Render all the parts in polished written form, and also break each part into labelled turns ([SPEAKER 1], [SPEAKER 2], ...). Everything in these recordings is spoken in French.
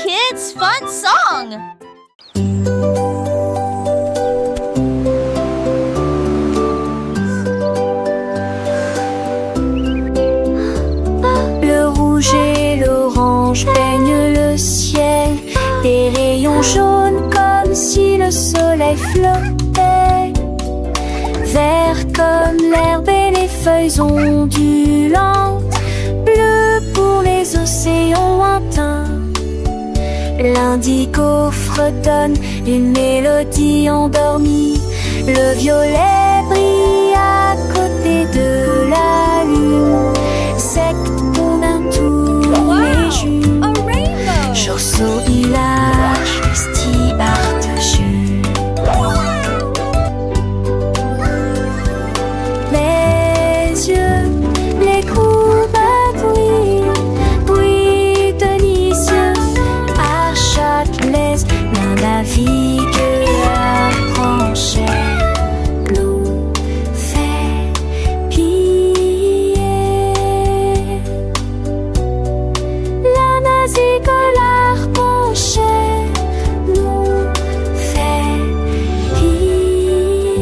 [SPEAKER 1] kids' fun song!
[SPEAKER 2] Le rouge et l'orange peignent le ciel, des rayons jaunes comme si le soleil flottait, vert comme l'herbe et les feuilles ondulantes, bleu pour les océans lointains. L'indigo fredonne une mélodie endormie, le violet brille à côté de la lune, secte pour un tour les jumes.
[SPEAKER 1] A rainbow!
[SPEAKER 2] Chausseau, village, stibarte, les yeux, les courbes brillent délicieux. À Châtelet, l'un navigue la branchette, l'eau fait piller. La navigue la branchette, l'eau fait piller.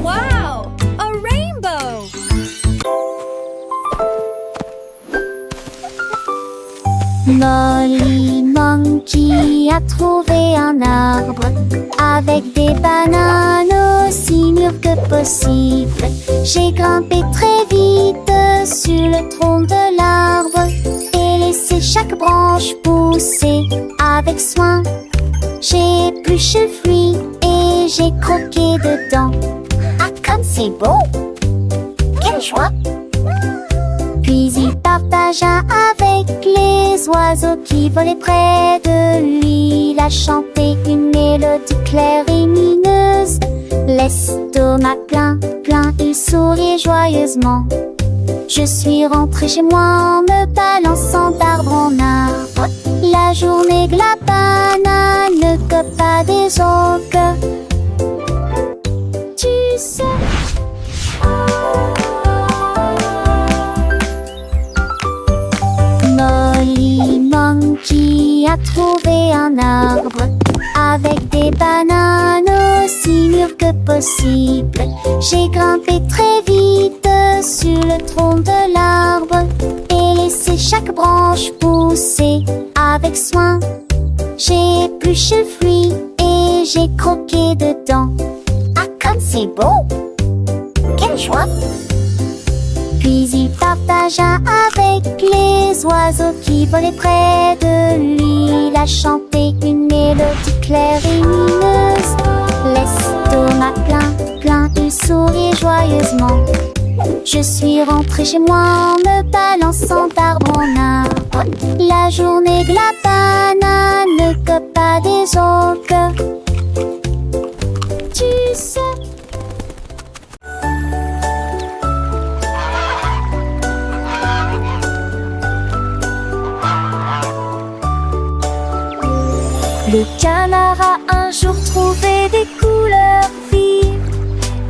[SPEAKER 1] Wow! A rainbow!
[SPEAKER 2] Molly Monkey a trouvé un arbre avec des bananes aussi mûres que possible. J'ai grimpé très vite sur le tronc de l'arbre et laissé chaque branche pousser avec soin. J'ai épluché le fruit et j'ai croqué dedans. Ah, comme c'est beau! Quelle joie! Puis il partagea avec les oiseaux qui volaient près de lui. Il a chanté une mélodie claire et lumineuse. L'estomac plein, il souriait joyeusement. Je suis rentrée chez moi en me balançant d'arbre en arbre. La journée que la banane ne cope pas des autres. Tu sais. Molly Monkey a trouvé un arbre avec des bananes aussi mûres que possible. J'ai grimpé très vite sur le tronc de l'arbre et laissé chaque branche pousser avec soin. J'ai épluché le fruit et j'ai croqué dedans. Ah, comme c'est beau! Quelle joie! Puis il partagea avec les oiseaux qui volaient près de lui. Il a chanté une mélodie claire et lumineuse. L'estomac plein, il souriait joyeusement. Je suis rentrée chez moi en me balançant d'arbre en arbre. La journée que la banane ne cope pas des autres. Tu sais. Le canard a un jour trouvé des couleurs vives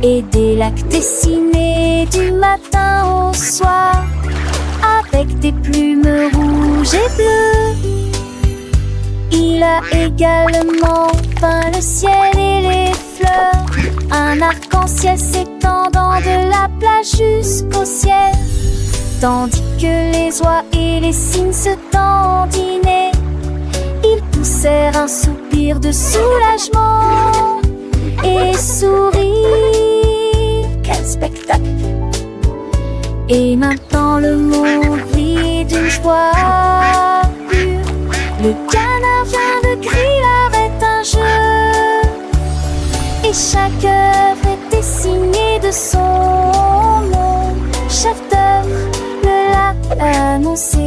[SPEAKER 2] et des lacs dessinés du matin au soir avec des plumes rouges et bleues. Il a également peint le ciel et les fleurs, un arc-en-ciel s'étendant de la plage jusqu'au ciel, tandis que les oies et les cygnes se dandinaient. Ils poussèrent un soupir de soulagement et sourirent. Quel spectacle! Et maintenant le monde vit d'une joie pure. Le canard vient de crier, arrête un jeu. Et chaque œuvre est dessinée de son nom. Chef d'œuvre me l'a annoncé.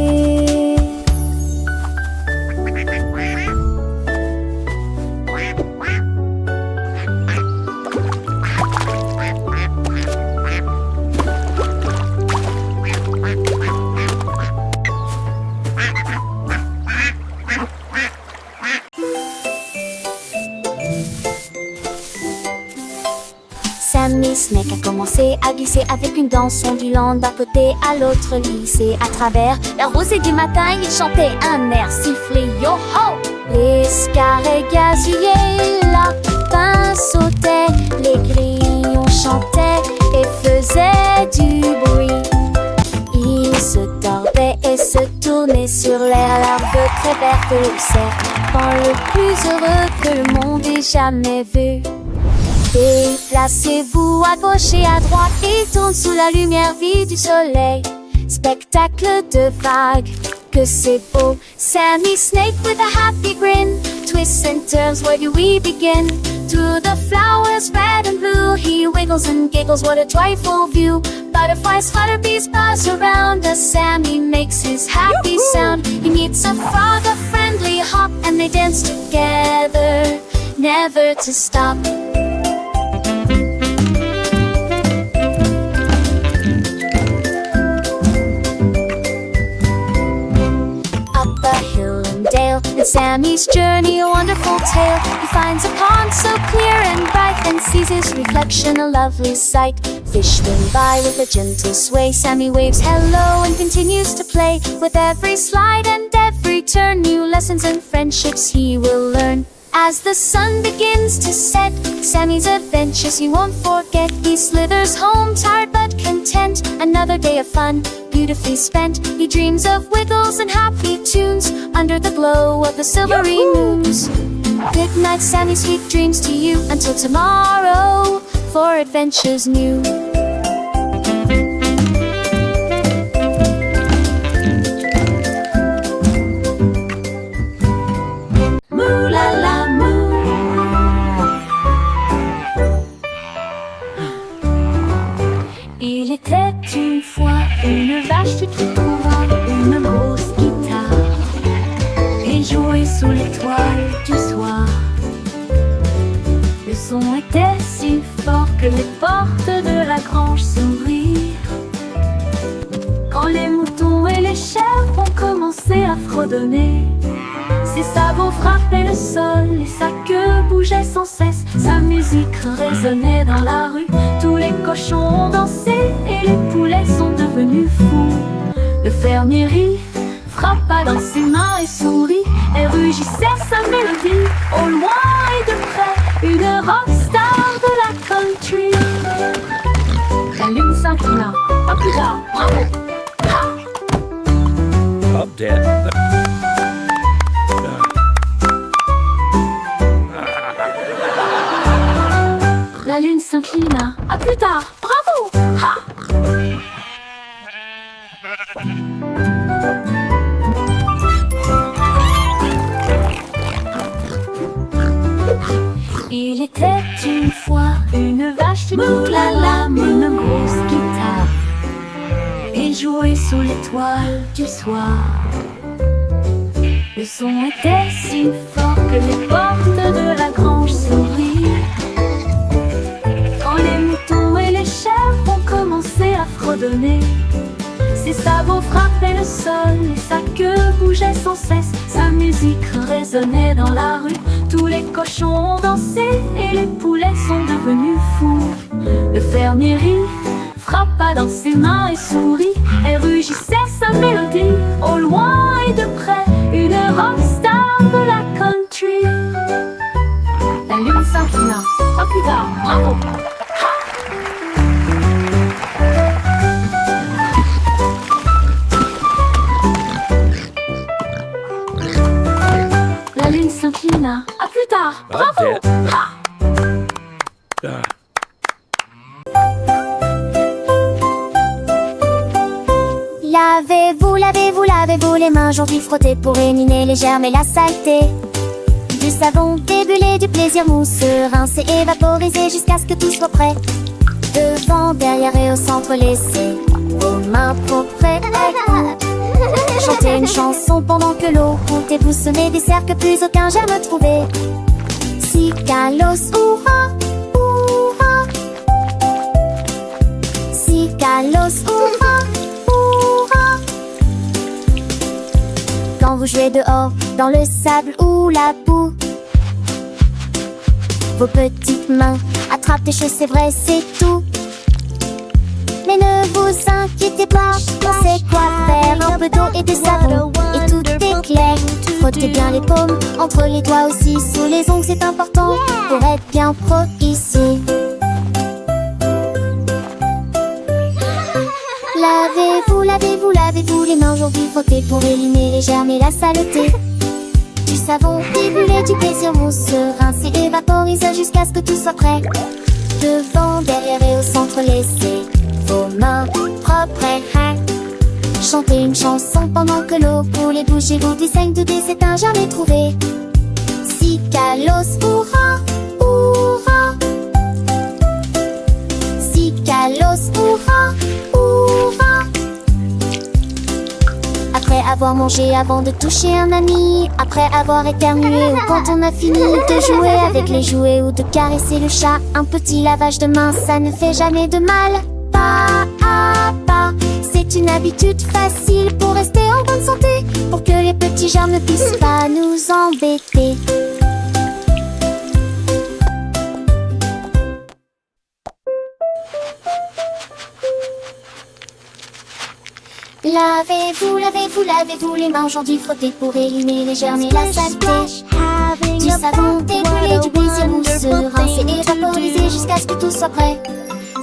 [SPEAKER 2] Sammy Snake a commencé commencer à glisser avec une danse ondulant d'un côté à l'autre lycée. À travers la rosée du matin, il chantait un air sifflé yo-ho. Les carrés gazouillaient, la pain sautait, les grillons chantaient et faisaient du bruit. Ils se tordaient et se tournaient sur l'air, l'arbre très verte et le serpent le plus heureux que le monde ait jamais vu. Déplacez-vous à gauche et à droite, il tourne sous la lumière vive du soleil. Spectacle de vagues, que c'est beau. Sammy Snake with a happy grin, twists and turns, where do we begin? Through the flowers red and blue, he wiggles and giggles, what a joyful view. Butterflies flutter, bees buzz around us, Sammy makes his happy sound. He meets a frog, a friendly hop, and they dance together, never to stop. And Sammy's journey, a wonderful tale. He finds a pond so clear and bright, and sees his reflection, a lovely sight. Fish swim by with a gentle sway. Sammy waves hello and continues to play. With every slide and every turn, new lessons and friendships he will learn. As the sun begins to set, Sammy's adventures he won't forget. He slithers home tired but content. Another day of fun, beautifully spent. He dreams of wiggles and happy tunes under the glow of the silvery moons. Good night, Sammy, sweet dreams to you. Until tomorrow, for adventures new. Moo la la moo. Il était une fois une vache qui trouva une grosse guitare et jouait sous l'étoile du soir. Le son était si fort que les portes de la grange s'ouvrirent. Quand les moutons et les chèvres ont commencé à fredonner, ses sabots frappaient le sol et sa queue bougeait sans cesse. Sa musique résonnait dans la rue, tous les cochons ont dansé et les poulets sont devenus fous. Le fermier rit, frappa dans ses mains et sourit, et rugissait sa mélodie. Au loin et de près, une rockstar de la country. La lune s'inclina, pas plus tard, bravo.
[SPEAKER 3] Up dead.
[SPEAKER 2] La lune s'inclina, à plus tard, bravo. Ha! Il était une fois une vache qui la une grosse guitare et jouait sous l'étoile du soir. Le son était si fort que les portes de la grange s'ouvrirent. Quand les moutons et les chèvres ont commencé à fredonner, ses sabots frappaient le sol et sa queue bougeait sans cesse. Sa musique résonnait dans la rue, tous les cochons ont dansé et les poulets sont devenus fous. Le fermier rit, frappa dans ses mains et sourit, et rugissait sa mélodie. Au loin et de près, une rockstar de la country. La lune s'inclina, pas plus tard, bravo. La lune s'inclina, à plus tard, bravo. Lavez-vous les mains aujourd'hui, frottez pour éliminer les germes et la saleté. Du savon débulé, du plaisir mousseux, rincé et vaporisé jusqu'à ce que tout soit prêt. Devant, derrière et au centre, laissez vos mains propres. Chantez une chanson pendant que l'eau coule et vous semez des cercles que plus aucun germe trouvé. Cicalos, hurrah, hurrah. Cicalos, hurrah, hurrah. Quand vous jouez dehors, dans le sable ou la boue, vos petites mains attrapent des choses, c'est vrai, c'est tout. Mais ne vous inquiétez pas, on sait quoi faire. Un peu d'eau et de savon, et tout est clair. Frottez bien les paumes, entre les doigts aussi. Sous les ongles c'est important, pour être bien pro ici. Lavez-vous, lavez-vous, lavez-vous les mains aujourd'hui. Frottez pour éliminer les germes et la saleté. Du savon ébullition, du plaisir mousse. Rincez et vaporisez jusqu'à ce que tout soit prêt. Devant, derrière et au centre, laissez vos mains propres et chantez une chanson pendant que l'eau pour les bouches et vous dessaigne de dés, c'est un jamais trouvé. Cicalos, hurrah, hurrah. Cicalos, hurrah, hurrah. Après avoir mangé, avant de toucher un ami, après avoir éternué ou quand on a fini de jouer avec les jouets ou de caresser le chat, un petit lavage de main, ça ne fait jamais de mal. Pas à pas, c'est une habitude facile pour rester en bonne santé, pour que les petits germes ne puissent pas nous embêter. Lavez-vous, lavez-vous, lavez-vous les mains aujourd'hui. Frottez pour éliminer les germes et la saleté. Du savon ébullition, du plaisir mousseux. Rincez et vaporisez jusqu'à ce que tout soit prêt.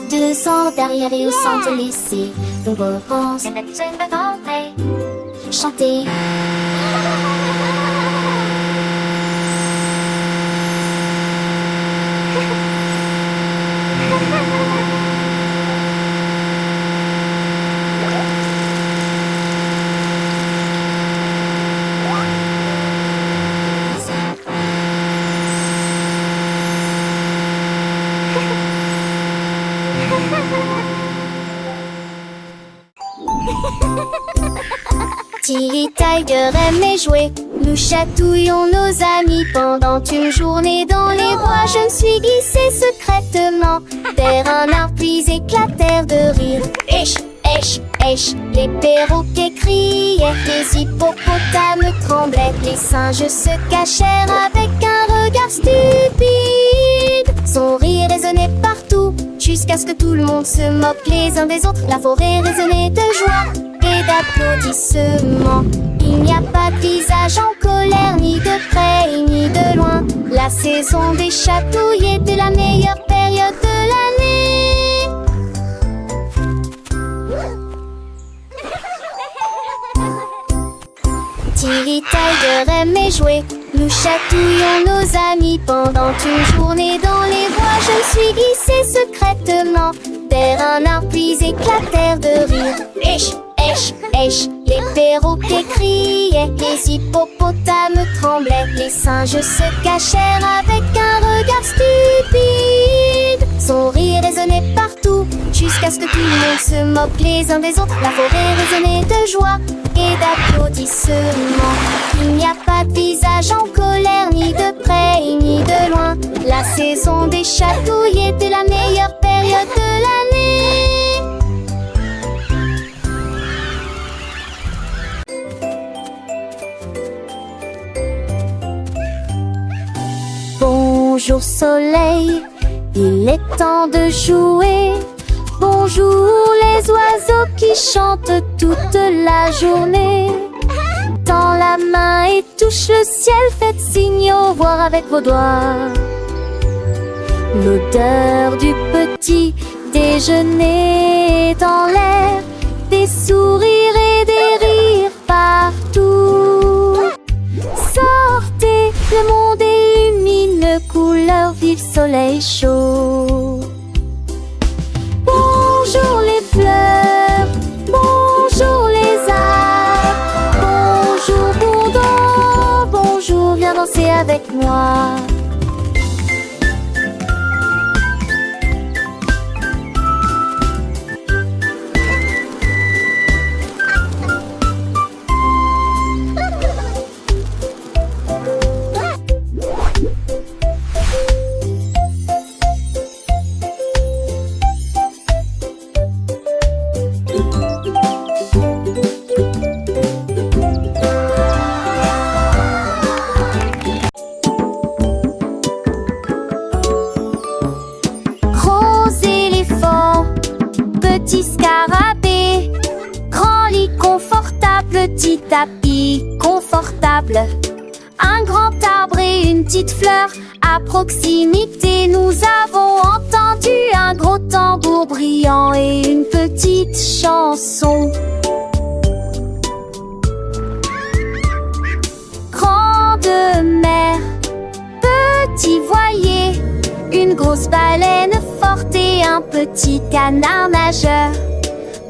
[SPEAKER 2] Devant, derrière et au centre, laissez vos réponses chantez. Tilly Tiger aime jouer. Nous chatouillons nos amis pendant une journée dans les bois. Je me suis glissée secrètement vers un arbre puis éclatèrent de rire. Esh, esh, esh, les perroquets criaient, les hippopotames tremblaient, les singes se cachèrent avec un regard stupide. Son rire résonnait partout jusqu'à ce que tout le monde se moque les uns des autres. La forêt résonnait de joie et d'applaudissements. Il n'y a pas de visage en colère, ni de près ni de loin. La saison des chatouilles était la meilleure période de l'année. Tilly Tiger aimait jouer. Nous chatouillons nos amis pendant une journée dans les bois. Je me suis glissée secrètement vers un arbre puis éclatèrent de rire. Esh, esh, esh, les perroquets criaient, les hippopotames tremblaient, les singes se cachèrent avec un regard stupide. Son rire résonnait partout jusqu'à ce que tout le monde se moque les uns des autres. La forêt résonnait de joie et d'applaudissements. Il n'y a pas de visage en colère, ni de près ni de loin. La saison des chatouilles était la meilleure période de l'année. Bonjour soleil, il est temps de jouer. Bonjour les oiseaux qui chantent toute la journée. Tends la main et touche le ciel, faites signe au revoir avec vos doigts. L'odeur du petit déjeuner est dans l'air, des sourires et des rires partout. Sortez, le monde illumine, couleur vive, soleil chaud. Bonjour les fleurs, bonjour les arbres, bonjour Bourdon, bonjour, viens danser avec moi. petit tapis confortable, un grand arbre et une petite fleur. À proximité, nous avons entendu un gros tambour brillant et une petite chanson. Grande mer, petit voilier, une grosse baleine forte et un petit canard nageur.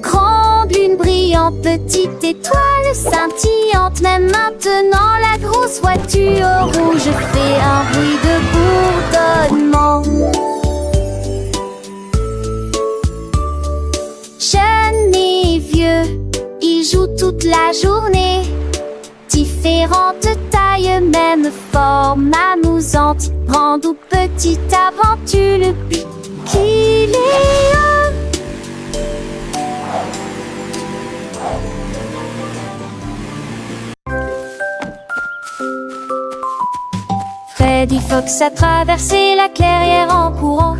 [SPEAKER 2] Grande lune brillante, petite étoile scintillante. Même maintenant la grosse voiture rouge fait un bruit de bourdonnement. Jeunes et vieux, ils jouent toute la journée. Différentes tailles, même forme amusante. Grande ou petite aventure, le but qu'il est un. Freddy Fox a traversé la clairière en courant,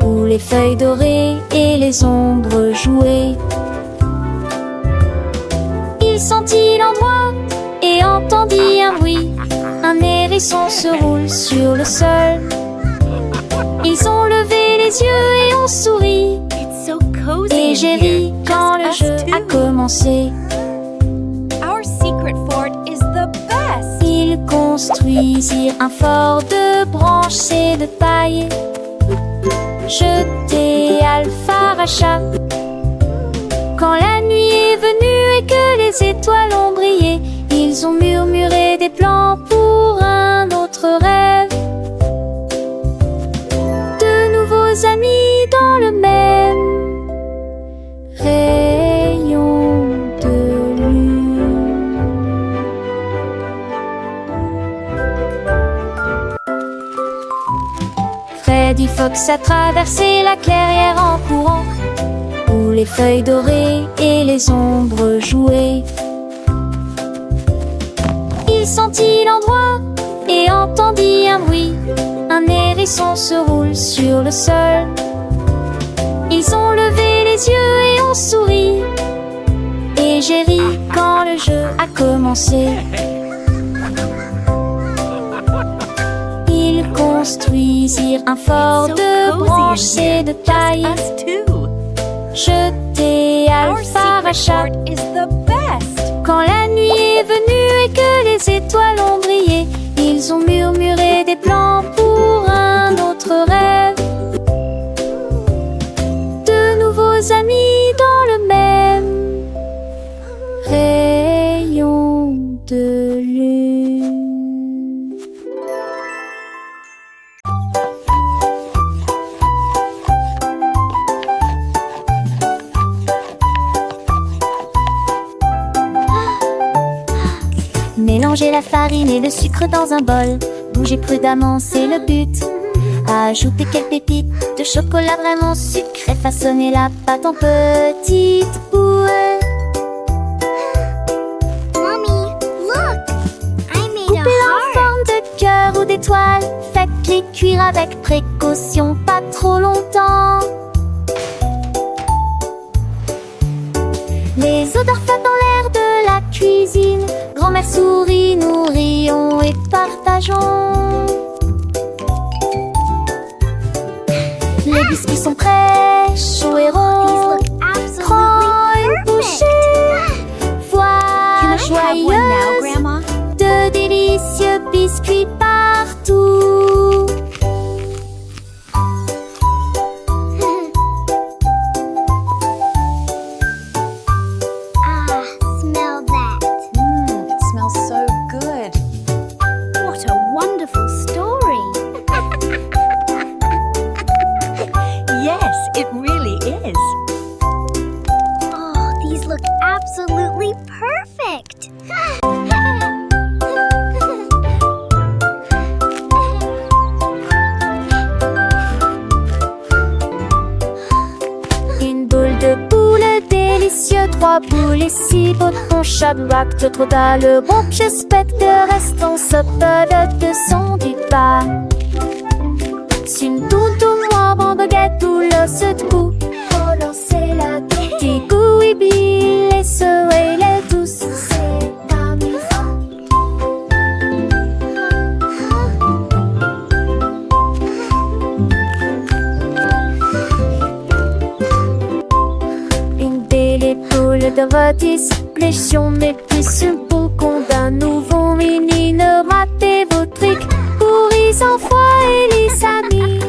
[SPEAKER 2] où les feuilles dorées et les ombres jouaient. Il sentit l'endroit et entendit un bruit. Un hérisson se roule sur le sol. Ils ont levé les yeux et ont souri.
[SPEAKER 1] It's so cozy
[SPEAKER 2] Et
[SPEAKER 1] in
[SPEAKER 2] j'ai
[SPEAKER 1] here.
[SPEAKER 2] ri quand le
[SPEAKER 1] Just
[SPEAKER 2] jeu
[SPEAKER 1] us
[SPEAKER 2] a
[SPEAKER 1] two.
[SPEAKER 2] commencé.
[SPEAKER 1] Our secret fort is the best.
[SPEAKER 2] Ils construisirent un fort de branches et de paille, jeté Alpharacha. Quand la nuit est venue et que les étoiles ont brillé, ils ont murmuré des plans pour un autre rêve. De nouveaux amis dans le même rayon de lune. Freddy Fox a traversé la clairière en courant, où les feuilles dorées et les ombres jouaient. Il sentit l'endroit et entendit un bruit. Un hérisson se roule sur le sol. Ils ont levé les yeux et ont souri. Et j'ai ri quand le jeu a commencé. Ils construisirent un fort
[SPEAKER 1] So
[SPEAKER 2] de
[SPEAKER 1] cozy in
[SPEAKER 2] branches
[SPEAKER 1] here.
[SPEAKER 2] et de paille,
[SPEAKER 1] Just us two.
[SPEAKER 2] jeté
[SPEAKER 1] Our secret
[SPEAKER 2] Alpharacha.
[SPEAKER 1] fort is the best.
[SPEAKER 2] Quand la nuit est venue et que les étoiles ont brillé, ils ont murmuré des plans pour un autre rêve. De nouveaux amis dans le même rayon de lune. Mélangez la farine et le sucre dans un bol. Bougez prudemment, c'est le but. Ajoutez quelques pépites de chocolat vraiment sucré. Façonnez la pâte en petites boules.
[SPEAKER 3] Mommy, look! I made a
[SPEAKER 2] Coupez-les en
[SPEAKER 3] heart.
[SPEAKER 2] forme de cœur ou d'étoile. Faites-les cuire avec précaution, pas trop longtemps. Les odeurs flottent dans l'air de la cuisine. Grand-mère sourit, nous rions et partageons. Les biscuits sont prêts, chauds et
[SPEAKER 3] These
[SPEAKER 2] ronds.
[SPEAKER 3] look
[SPEAKER 2] Prends une
[SPEAKER 3] absolutely
[SPEAKER 2] bouchée.
[SPEAKER 3] perfect.
[SPEAKER 2] Voilà
[SPEAKER 1] Can I have one now,
[SPEAKER 2] joyeuse.
[SPEAKER 1] Grandma?
[SPEAKER 2] De délicieux biscuits partout.
[SPEAKER 3] Ah, smell that.
[SPEAKER 1] It smells so good.
[SPEAKER 3] What a wonderful story.
[SPEAKER 1] Yes, it really is.
[SPEAKER 3] Oh, these look absolutely perfect.
[SPEAKER 2] Une boule de boule délicieux, 3 boules et 6 botons Shadrach, de trop dans le bon j'espère que restons saupodes de son du pas. Une toutou moi bon baguette ou l'os de cou. Oh, lancez la petite goût et bille et ce et les douces. Wat is pression, mais plus un beau qu'on d'un nouveau mini. Ne ratez vos trucs pour les enfants et les amis.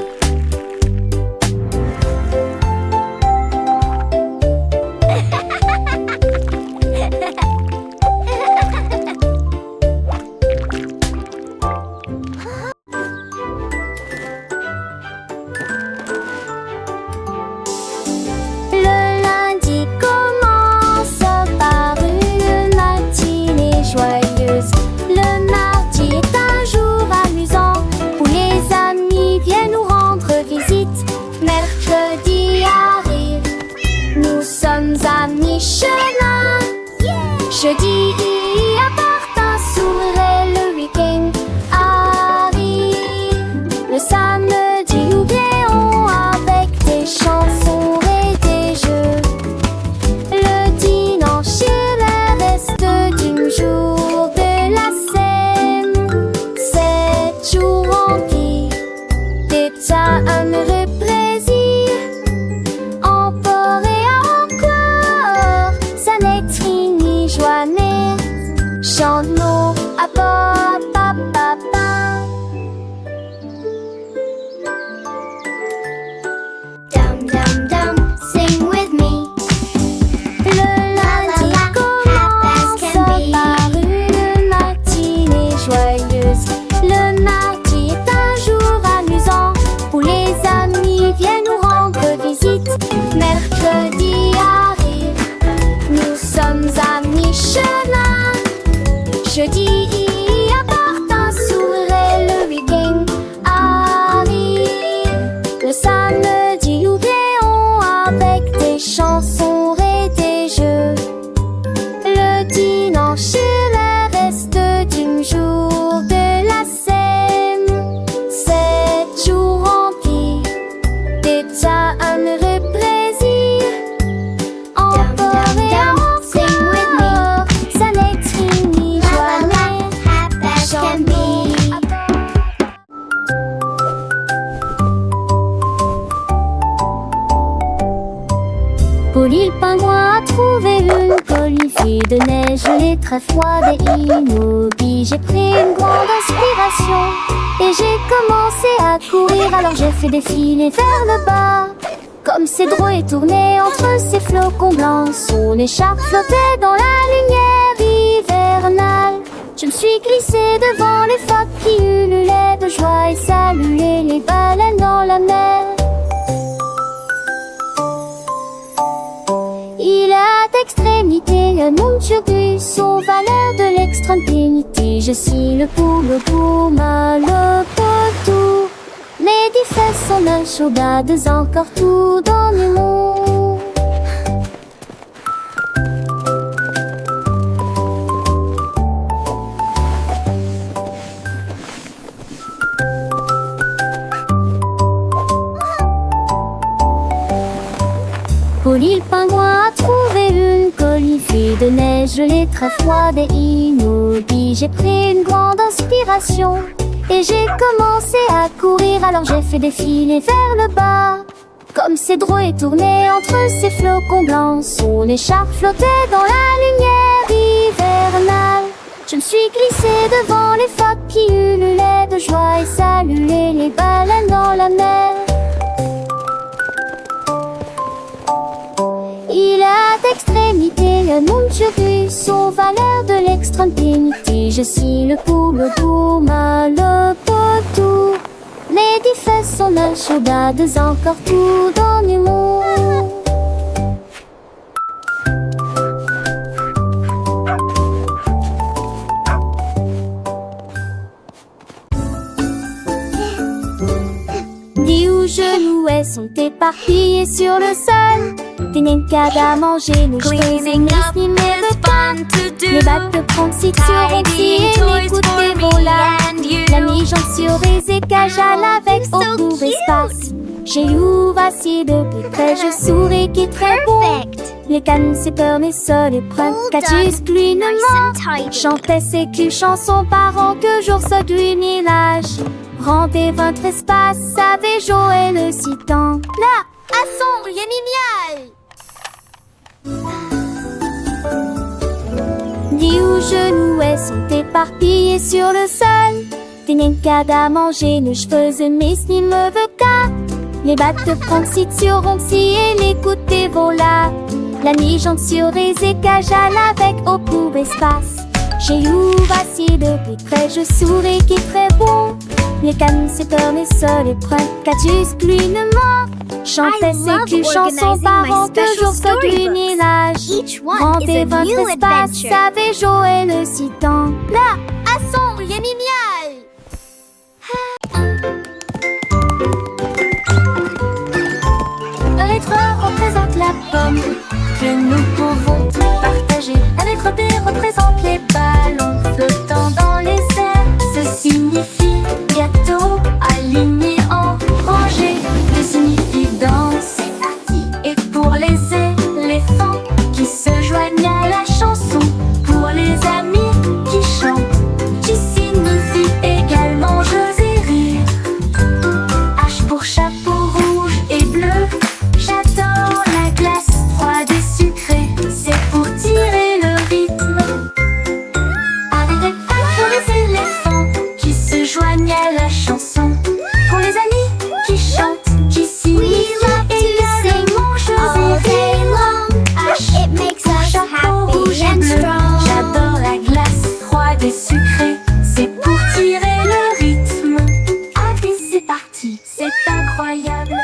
[SPEAKER 2] Le lundi commence par une matinée joyeuse. Le mardi est un jour amusant où les amis viennent nous rendre visite. Mercredi arrive, nous sommes à mi-chemin. Jeudi apporte un sourire et le week-end arrive. Le samedi nous rions avec des chansons et des jeux. Le dimanche est le reste du jour de la semaine. 7 jours remplis d'état heureux plaisir. Encore et encore, ça n'est ni joannée. Chante-nous à papa.
[SPEAKER 3] Dum dum dum, sing with me.
[SPEAKER 2] Le lundi commence par une matinée joyeuse. Le mardi est un jour amusant où les amis viennent nous rendre visite. Mercredi arrive, nous sommes à mi-chemin. Jeudi apporte un sourire et le week-end arrive. Le samedi nous rions avec des chansons et des jeux. Le dimanche est le reste du jour de la semaine. 7 jours remplis d'état heureux plaisir. Encore et
[SPEAKER 3] sing with me.
[SPEAKER 2] encore, ça n'est ni joannée.
[SPEAKER 3] Happy as can be.
[SPEAKER 2] Polly le pingouin a trouvé une colline de neige, gelée très froide et immobile. J'ai pris une grande inspiration et j'ai commencé à courir. Alors j'ai fait défiler vers le bas. Comme ses drôles et tourné entre ses flocons blancs, son écharpe flottait dans la lumière hivernale. Je me suis glissée devant les phoques qui ululaient de joie et saluaient les baleines dans la mer. Il a d'extrémité un monde sur buisson, valeur de l'extrême pénité. Je suis le pour mal le potou. Mais des fesses sont un chaudades encore tout dans le monde. Polly le pingouin a trouvé une colline de neige, gelée très froide et immobile. J'ai pris une grande inspiration et j'ai commencé à courir. Alors j'ai fait défiler vers le bas. Comme ses drôles et tourné entre ses flocons blancs, son écharpe flottait dans la lumière hivernale. Je me suis glissée devant les phoques qui ululaient de joie et saluaient les baleines dans la mer. Il a d'extrémité un monde sur buisson, valeur de l'extrême pénité. Je suis le pour mal le potou. Mais des fesses sont la chaudades encore tout dans le monde. Dis où genoux sont éparpillés sur le sol. Des nencades à manger, nos cheveux et nos snimes de pain. Les bacs de prendre si seront si et écoutez vos larmes. La mi-jambe sur les écages à avec au court espace. J'ai ouvert si de plus près, je souris qui est très bon. Les cannes, c'est peur, mes sols et preuves. Catus, pluie, ne ment. Chantait ses culs chansons par an que jour se du l'âge. Rendez votre espace, savez jouer le citant. Là, à sombre, y'a Lit ou genoux, elles sont éparpillées sur le sol. Des nenkada manger nos cheveux, mais s'il me veut qu'à les battes de Franxit sur Ronxy et l'écouter vola. La nuit jante sur les écages avec au pour espace. J'ai eu vacillé depuis près, je souris qui est très bon. Les cannes s'éternent et seuls et prennent qu'à-tu pluinement. Chantait ses chansons par toujours sur du village.
[SPEAKER 1] Each one is
[SPEAKER 2] Rendez
[SPEAKER 1] a
[SPEAKER 2] votre
[SPEAKER 1] new
[SPEAKER 2] espace
[SPEAKER 1] adventure.
[SPEAKER 2] avec Joël le citant.
[SPEAKER 1] Là, à son génial.
[SPEAKER 2] Un lettre représente la pomme que nous pouvons tous partager. Un lettre B représente les ballons flottant dans les airs. Ce signifie gâteau aligné en rangée. D signifie danse, c'est parti. Et pour les éléphants qui se joignent à la chanson, pour les amis qui chantent, J signifie également jeux et rire. H pour chapeau rouge et bleu. J'adore la glace froide et sucrée, c'est pour tirer le rythme. Avec pour les éléphants qui se joignent à la chanson, pour les amis qui chantent, qui signifie également jeux
[SPEAKER 3] All
[SPEAKER 2] et
[SPEAKER 3] day
[SPEAKER 2] rire.
[SPEAKER 3] long,
[SPEAKER 2] H
[SPEAKER 3] it makes
[SPEAKER 2] pour
[SPEAKER 3] us
[SPEAKER 2] chapeau
[SPEAKER 3] happy
[SPEAKER 2] rouge et
[SPEAKER 3] and
[SPEAKER 2] bleu.
[SPEAKER 3] strong.
[SPEAKER 2] J'adore la glace froide et sucrée, c'est pour tirer le rythme. Allez, c'est parti, c'est incroyable.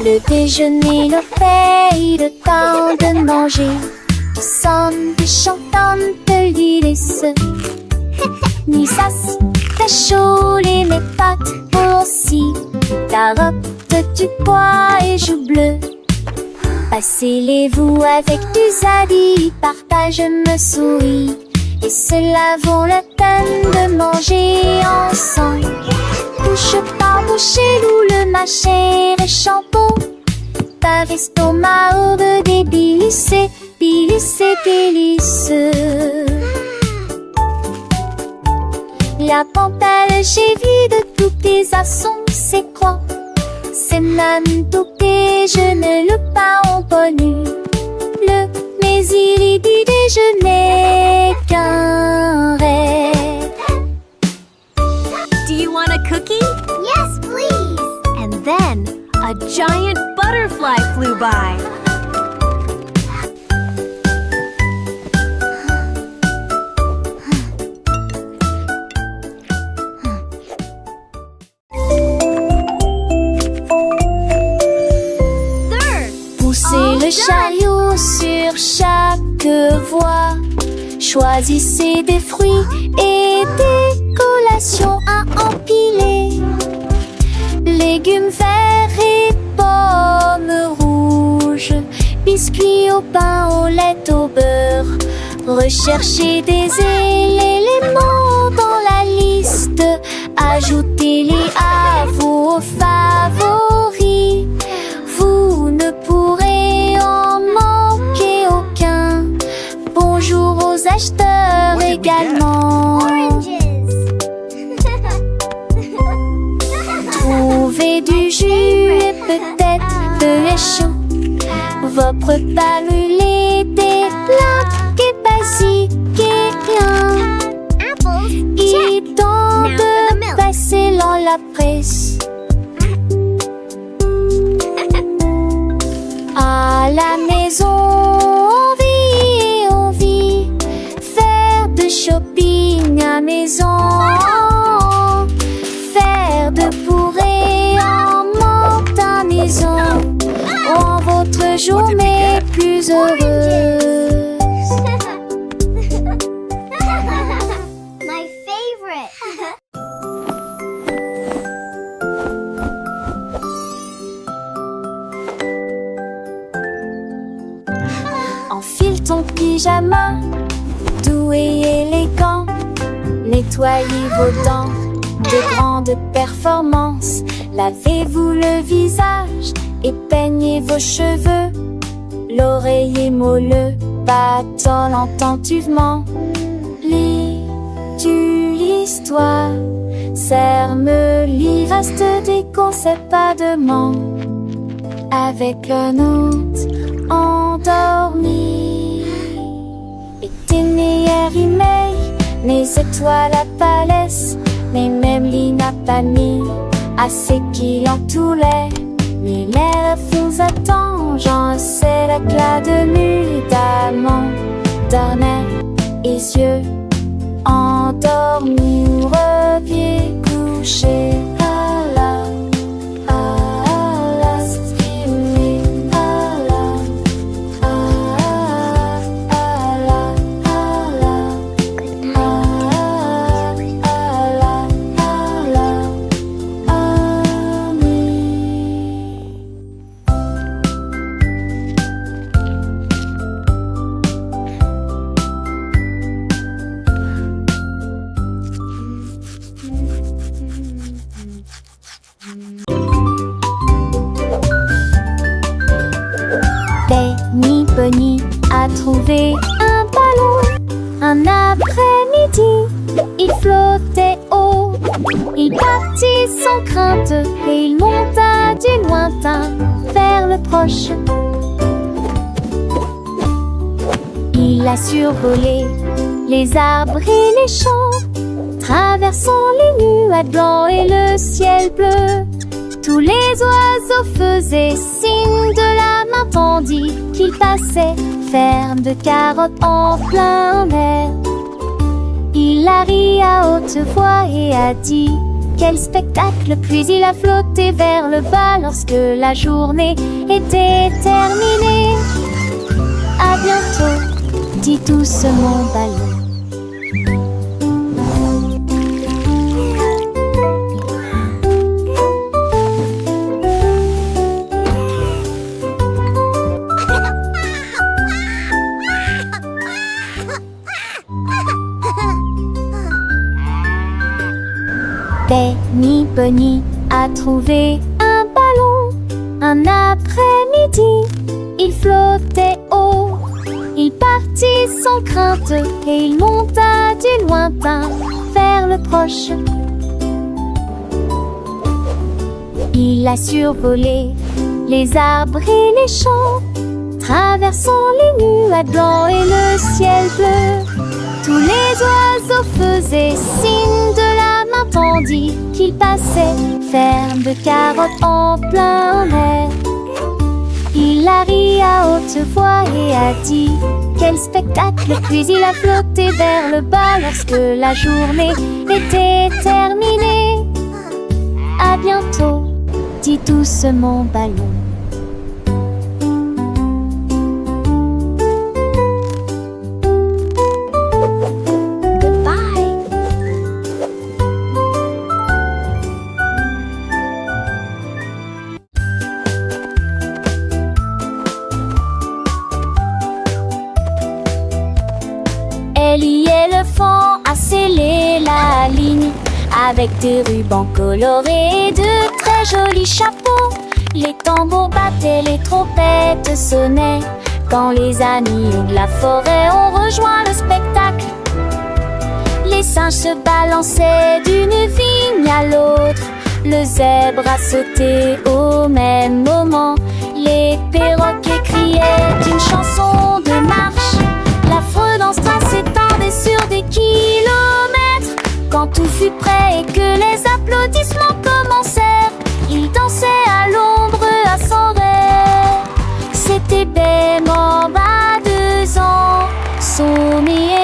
[SPEAKER 2] Le déjeuner, le paye, le temps de manger. Nous sommes des chantantes de l'Illis. Ni sas, ta chaud, les mes pattes aussi. Carotte, du pois et joues bleues. Passez-les-vous avec du zadi, partage me souris. Et cela vaut la peine de manger ensemble. Bouche par bouche, loup le mâcher et shampoo. Ta estomac de débilissé, bilissé, délice. La pantale, j'ai vu de tous tes assons, c'est quoi? C'est même tout que je ne le pas en connu. Mais il dit déjeuner qu'un rêve.
[SPEAKER 1] Do you want a cookie?
[SPEAKER 3] Yes, please.
[SPEAKER 1] And then a giant butterfly flew by. Third,
[SPEAKER 2] Poussez le chariot sur chaque voie. Choisissez des fruits et des collations à empiler. Légumes verts et pommes rouges. Biscuits au pain, au lait, au beurre. Recherchez des éléments dans la liste. Ajoutez-les à vos favoris. Vous ne pourrez en manquer aucun. Bonjour aux acheteurs également.
[SPEAKER 3] Oranges.
[SPEAKER 2] Trouvez du jus et peut-être de lait chaud. Votre palmulé, des plats et basiques et rien.
[SPEAKER 3] Apples.
[SPEAKER 2] Et
[SPEAKER 3] Check.
[SPEAKER 2] temps
[SPEAKER 3] Now for the
[SPEAKER 2] de
[SPEAKER 3] milk.
[SPEAKER 2] passer dans la presse. À la maison, on vit, faire de shopping à maison, faire de bourrées en montaison, rend votre journée plus heureuse.
[SPEAKER 3] My favorite.
[SPEAKER 2] Enfile ton pyjama, doux et élégant. Nettoyez vos dents de grande performance. Lavez-vous le visage et peignez vos cheveux. L'oreiller moelleux bâtonne attentivement. Lis-tu l'histoire? Serre-me livre. reste des concepts pas demain avec un autre endormi. Et tes meilleurs emails, mes étoiles à palès, mes mêmes lignes à palmis, assez qu'il en tous les lumières vous attend. J'en sais l'éclat de nuit d'amant, d'ornais et yeux endormis ou reviens coucher. Benny Bunny a trouvé un ballon. Un après-midi, il flottait haut. Il partit sans crainte et il monta du lointain vers le proche. Il a survolé les arbres et les champs, traversant les nuages blancs et le ciel bleu. Tous les oiseaux faisaient signe de la main tandis qu'il passait, ferme de carottes en plein air. Il a ri à haute voix et a dit quel spectacle, puis il a flotté vers le bas lorsque la journée était terminée. À bientôt, dit doucement ballon. Benny Bunny a trouvé un ballon. Un après-midi, il flottait haut. Il partit sans crainte et il monta du lointain vers le proche. Il a survolé les arbres et les champs, traversant les nuages blancs et le ciel bleu. Tous les oiseaux faisaient signe de la main tandis qu'il passait, ferme de carottes en plein air. Il a ri à haute voix et a dit quel spectacle, puis il a flotté vers le bas lorsque la journée était terminée. À bientôt, dit doucement ballon. Ellie éléphant a scellé la ligne avec des rubans colorés et de très jolis chapeaux. Les tambours battaient, les trompettes sonnaient quand les amis de la forêt ont rejoint le spectacle. Les singes se balançaient d'une vigne à l'autre. Le zèbre a sauté au même moment. Les perroquets criaient une chanson de marche. L'affreux danse s'étendait sur des kilomètres. Quand tout fut prêt et que les applaudissements commencèrent, il dansait à l'ombre à son rêve. C'était Bemba, 2 ans, Somi